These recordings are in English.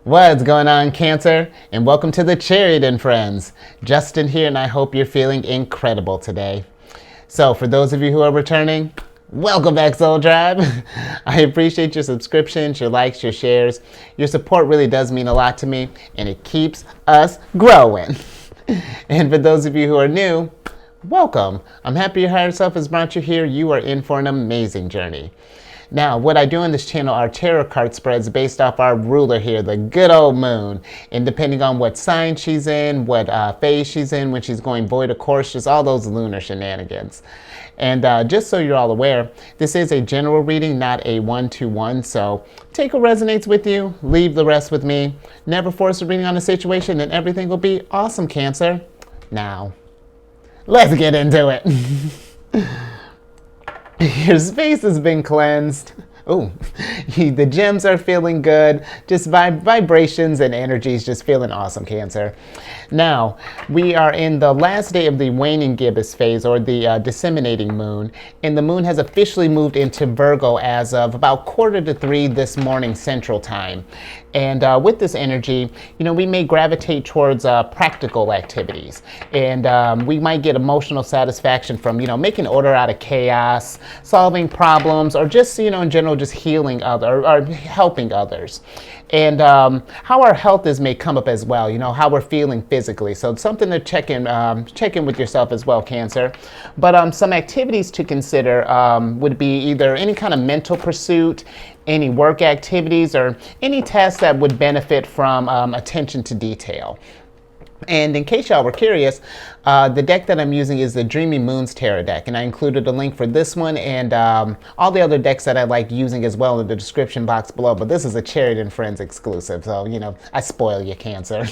What's going on, Cancer? And welcome to the Chariot Friends. Justin here, and I hope you're feeling incredible today. So, for those of you who are returning, welcome back, Soul Tribe. I appreciate your subscriptions, your likes, your shares. Your support really does mean a lot to me, and it keeps us growing. And for those of you who are new, welcome. I'm happy your higher self has brought you here. You are in for an amazing journey. Now, what I do on this channel are tarot card spreads based off our ruler here, the good old moon. And depending on what sign she's in, what phase she's in, when she's going void of course, just all those lunar shenanigans. And just so you're all aware, this is a general reading, not a one-to-one. So take what resonates with you, leave the rest with me. Never force a reading on a situation, and everything will be awesome, Cancer. Now, let's get into it. Your space has been cleansed. Oh, the gems are feeling good. Just vibrations and energies just feeling awesome, Cancer. Now, we are in the last day of the waning gibbous phase, or the disseminating moon. And the moon has officially moved into Virgo as of about 2:45 this morning Central Time. And with this energy, we may gravitate towards practical activities. And we might get emotional satisfaction from, making order out of chaos, solving problems, or just, in general, just healing others or helping others. And how our health is may come up as well, how we're feeling physically. So it's something to check in with yourself as well, Cancer. But some activities to consider would be either any kind of mental pursuit, any work activities, or any tasks that would benefit from attention to detail. And in case y'all were curious, the deck that I'm using is the Dreamy Moons Tarot deck, and I included a link for this one and all the other decks that I like using as well in the description box below. But this is a Chariot Friends exclusive, so I spoil you, Cancer.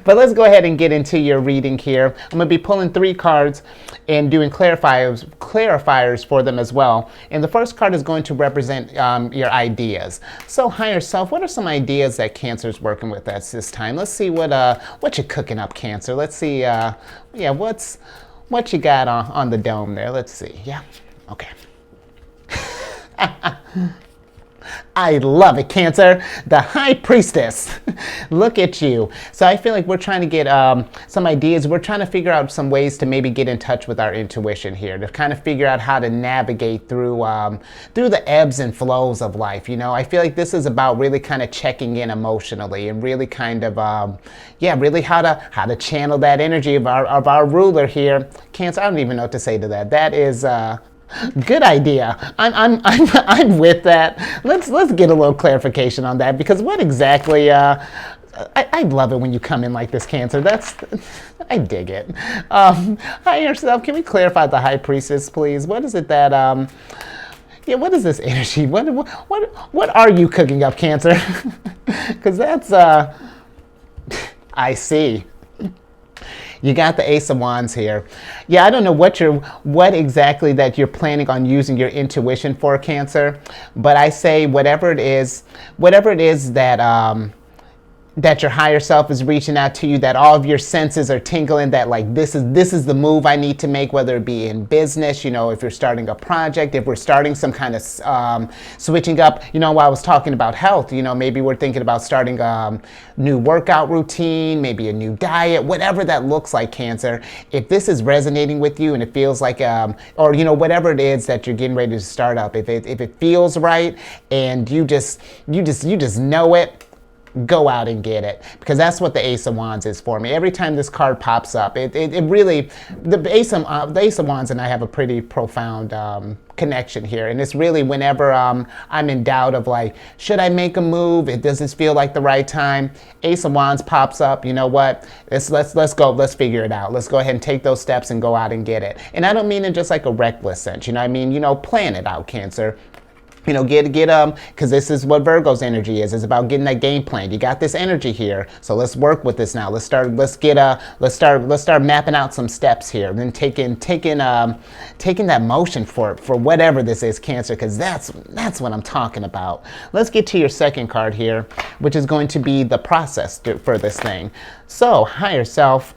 But let's go ahead and get into your reading here. I'm going to be pulling 3 cards and doing clarifiers for them as well. And the first card is going to represent your ideas. So, higher self, what are some ideas that Cancer's working with at this time? Let's see what you're cooking up, Cancer. Let's see, what you got on the dome there. Let's see. Yeah, okay. I love it, Cancer. The High Priestess. Look at you. So I feel like we're trying to get some ideas. We're trying to figure out some ways to maybe get in touch with our intuition here, to kind of figure out how to navigate through the ebbs and flows of life. I feel like this is about really kind of checking in emotionally and really kind of, really how to channel that energy of our ruler here. Cancer, I don't even know what to say to that. That is good idea. I'm with that. Let's get a little clarification on that, because what exactly? I love it when you come in like this, Cancer. I dig it. Hi yourself. Can we clarify the High Priestess, please? What is it that what is this energy? What are you cooking up, Cancer? Because that's I see. You got the Ace of Wands here. Yeah, I don't know what exactly that you're planning on using your intuition for, Cancer, but I say whatever it is that your higher self is reaching out to you, that all of your senses are tingling, that like this is the move I need to make, whether it be in business, if you're starting a project, if we're starting some kind of switching up, while I was talking about health, maybe we're thinking about starting a new workout routine, maybe a new diet, whatever that looks like, Cancer. If this is resonating with you and it feels like, or whatever it is that you're getting ready to start up, if it feels right and you just know it, go out and get it, because that's what the Ace of Wands is for me. Every time this card pops up, it really, the Ace of Wands and I have a pretty profound connection here, and it's really whenever I'm in doubt of like, should I make a move? Does this feel like the right time? Ace of Wands pops up. You know what? Let's go. Let's figure it out. Let's go ahead and take those steps and go out and get it. And I don't mean in just like a reckless sense. I mean, plan it out, Cancer. Get because this is what Virgo's energy is. It's about getting that game plan. You got this energy here, so let's work with this now. Let's start mapping out some steps here, and then taking that motion for whatever this is, Cancer, because that's what I'm talking about. Let's get to your second card here, which is going to be the process for this thing. So, higher self,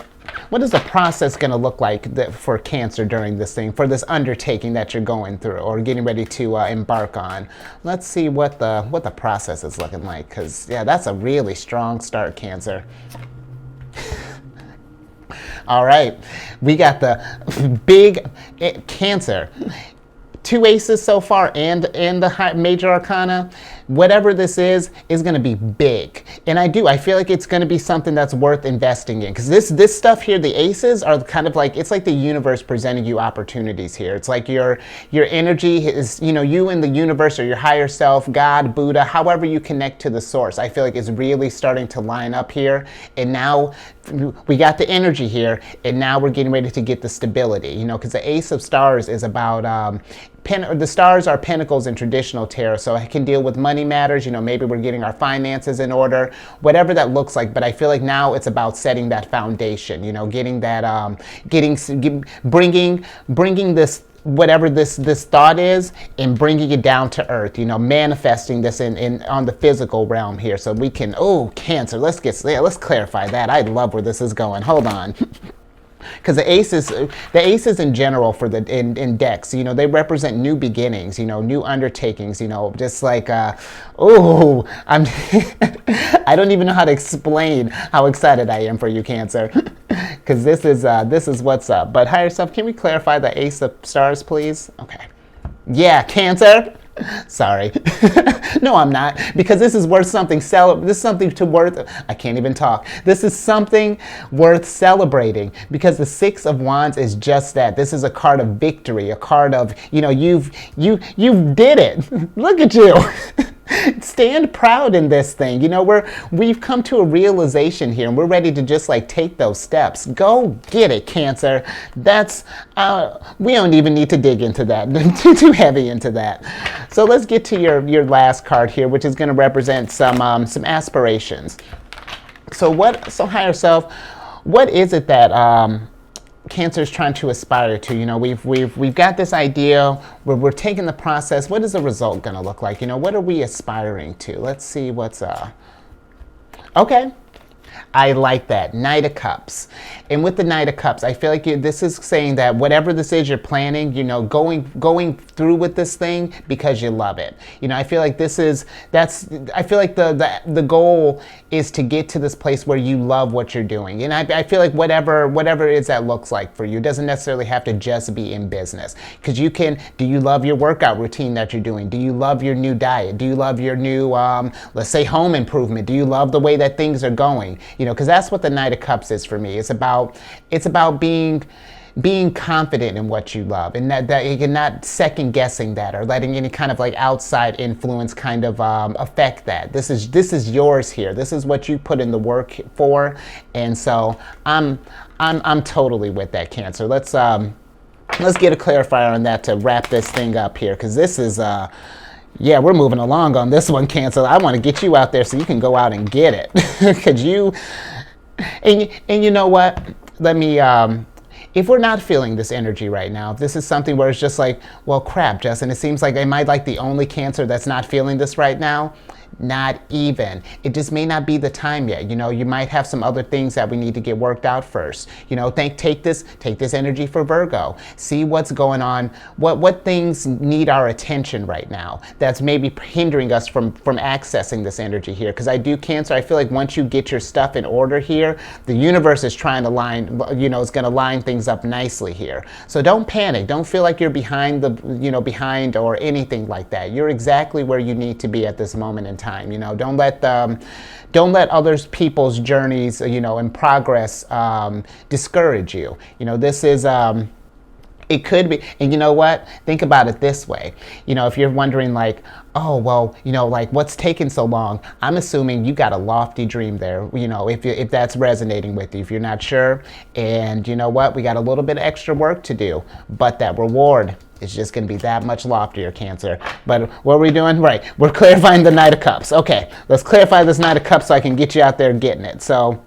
what is the process going to look like for Cancer during this thing, for this undertaking that you're going through or getting ready to embark on? Let's see what the process is looking like, because yeah, that's a really strong start, Cancer. All right, we got the big Cancer. 2 aces so far and the major arcana. Whatever this is going to be big. And I feel like it's going to be something that's worth investing in. Because this stuff here, the aces are kind of like, it's like the universe presenting you opportunities here. It's like your energy is, you know, you and the universe or your higher self, God, Buddha, however you connect to the source. I feel like it's really starting to line up here. And now we got the energy here. And now we're getting ready to get the stability. You know, because the Ace of Stars is about, the stars are pentacles in traditional tarot, so it can deal with money matters. You know, maybe we're getting our finances in order, whatever that looks like. But I feel like now it's about setting that foundation. You know, getting that, bringing this, whatever this thought is, and bringing it down to earth. You know, manifesting this in on the physical realm here, so we can. Oh, Cancer. Let's clarify that. I love where this is going. Hold on. Because the aces in general for the in decks, you know, they represent new beginnings, you know, new undertakings, you know, just like oh, I'm I don't even know how to explain how excited I am for you, Cancer, because this is what's up. But higher self, can we clarify the Ace of Stars, please? Okay, yeah, Cancer. Sorry. No, I'm not, because this is worth something. This is something to worth. I can't even talk. This is something worth celebrating, because the 6 of Wands is just that. This is a card of victory, a card of, you know, you did it. Look at you. Stand proud in this thing. You know, we've come to a realization here, and we're ready to just like take those steps. Go get it, Cancer. That's we don't even need to dig into that. too heavy into that. So let's get to your last card here, which is going to represent some aspirations. So higher self, what is it that Cancer is trying to aspire to? You know, we've got this idea where we're taking the process. What is the result going to look like? You know, what are we aspiring to? Let's see what's okay. I like that. Knight of Cups. And with the Knight of Cups, I feel like this is saying that whatever this is you're planning, you know, going through with this thing because you love it. You know, I feel like I feel like the goal is to get to this place where you love what you're doing. And I feel like whatever it is that looks like for you, doesn't necessarily have to just be in business. Because do you love your workout routine that you're doing? Do you love your new diet? Do you love your new, let's say, home improvement? Do you love the way that things are going? You know, because that's what the Knight of Cups is for me. It's about being confident in what you love, and that you're not second guessing that or letting any kind of like outside influence kind of affect that. This is yours here. This is what you put in the work for, and so I'm totally with that, Cancer. Let's get a clarifier on that to wrap this thing up here, because this is yeah, we're moving along on this one, Cancer. I want to get you out there so you can go out and get it. Could you? And you know what? Let me. If we're not feeling this energy right now, if this is something where it's just like, well, crap, Justin, it seems like am I like the only Cancer that's not feeling this right now? Not even. It just may not be the time yet. You know, you might have some other things that we need to get worked out first. You know, take this energy for Virgo. See what's going on. What things need our attention right now that's maybe hindering us from accessing this energy here. Because I do, Cancer, I feel like once you get your stuff in order here, the universe is trying to it's going to line things up nicely here. So don't panic. Don't feel like you're behind or anything like that. You're exactly where you need to be at this moment in time. You know, don't let other people's journeys, you know, and progress discourage you. You know, this is it could be, and you know what? Think about it this way. You know, if you're wondering like, oh, well, you know, like what's taking so long? I'm assuming you got a lofty dream there, you know, if that's resonating with you, if you're not sure. And you know what? We got a little bit of extra work to do, but that reward is just going to be that much loftier, Cancer. But what are we doing? Right, we're clarifying the Knight of Cups. Okay, let's clarify this Knight of Cups so I can get you out there getting it. So,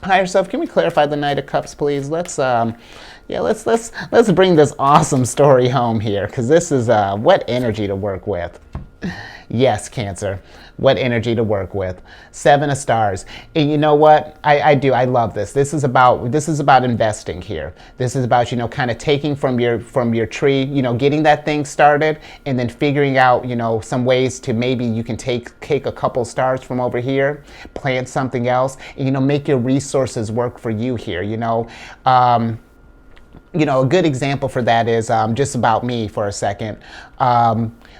higher self, can we clarify the Knight of Cups, please? Let's bring this awesome story home here, because this is what energy to work with. Yes, Cancer. What energy to work with. 7 of stars. And you know what? I love this. This is about investing here. This is about, kind of taking from your tree, getting that thing started and then figuring out, some ways to maybe you can take a couple stars from over here, plant something else, and, make your resources work for you here, a good example for that is just about me for a second.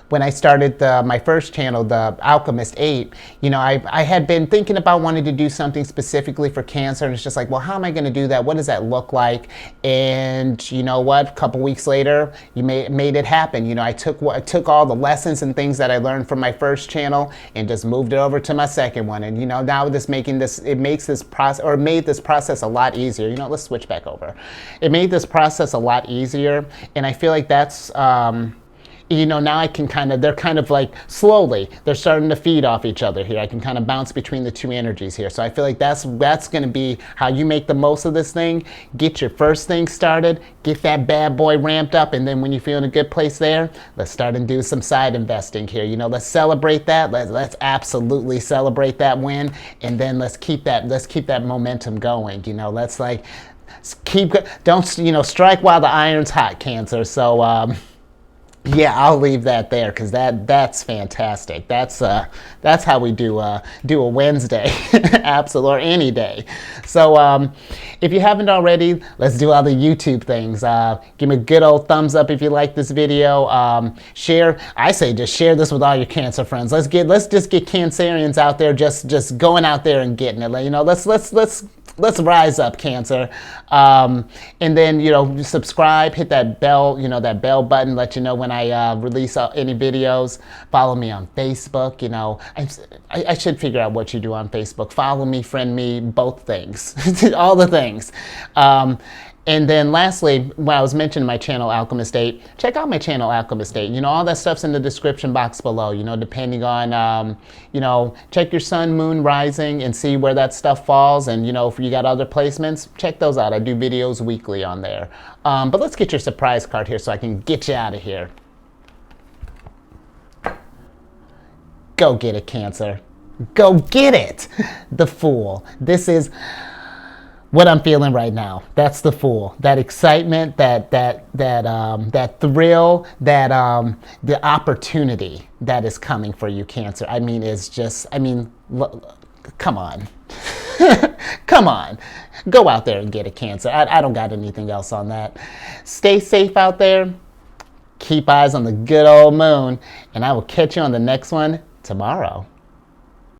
When I started my first channel, the Alchemist 8, I had been thinking about wanting to do something specifically for Cancer, and it's just like, well, how am I going to do that? What does that look like? And you know what? A couple weeks later, you made it happen. I took all the lessons and things that I learned from my first channel and just moved it over to my second one. And now it made this process a lot easier. Let's switch back over. It made this process a lot easier, and I feel like that's now I can they're kind of like slowly, they're starting to feed off each other here. I can kind of bounce between the two energies here. So I feel like that's going to be how you make the most of this thing. Get your first thing started, get that bad boy ramped up, and then when you feel in a good place there, let's start and do some side investing here. Let's celebrate that. Let's absolutely celebrate that win, and then let's keep that momentum going. Let's don't strike while the iron's hot, Cancer. So yeah, I'll leave that there because that's fantastic. That's how we do a Wednesday, absolutely, or any day. So if you haven't already, let's do all the YouTube things. Give me a good old thumbs up if you like this video. Share. I say just share this with all your Cancer friends. Let's just get Cancerians out there, just going out there and getting it. Let's rise up, Cancer. And then, subscribe, hit that bell, that bell button, let you know when I release any videos. Follow me on Facebook. I should figure out what you do on Facebook. Follow me, friend me, both things, all the things. And then lastly, when I was mentioning my channel, Alchemist 8, check out my channel, Alchemist 8. All that stuff's in the description box below, depending on, check your sun, moon, rising, and see where that stuff falls. And, if you got other placements, check those out. I do videos weekly on there. But let's get your surprise card here so I can get you out of here. Go get it, Cancer. Go get it. The Fool. This is what I'm feeling right now. That's the Fool. That excitement, that thrill, the opportunity that is coming for you, Cancer. Come on. Come on. Go out there and get it, Cancer. I don't got anything else on that. Stay safe out there. Keep eyes on the good old moon, and I will catch you on the next one tomorrow.